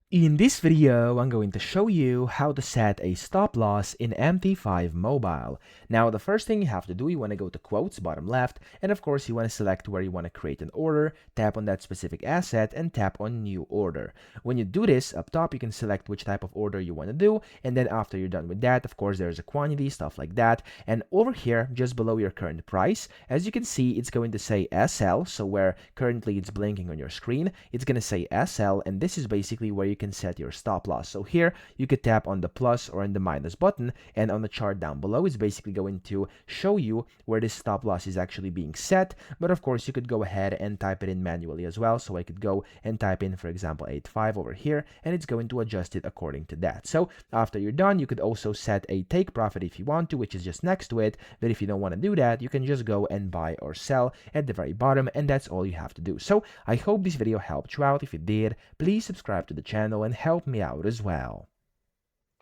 In this video, I'm going to show you how to set a stop loss in MT5 mobile. Now, the first thing you have to do, you want to go to quotes, bottom left, and of course, you want to select where you want to create an order, tap on that specific asset, and tap on new order. When you do this, up top, you can select which type of order you want to do, and then after you're done with that, of course, there's a quantity, stuff like that, and over here, just below your current price, as you can see, it's going to say SL, so where currently it's blinking on your screen, it's going to say SL, and this is basically where you can set your stop loss. So here you could tap on the plus or on the minus button, and on the chart down below it's basically going to show you where this stop loss is actually being set. But of course you could go ahead and type it in manually as well. So I could go and type in, for example, 85 over here, and it's going to adjust it according to that. So after you're done, you could also set a take profit if you want to, which is just next to it. But if you don't want to do that, you can just go and buy or sell at the very bottom, and that's all you have to do. So I hope this video helped you out. If it did, please subscribe to the channel and help me out as well.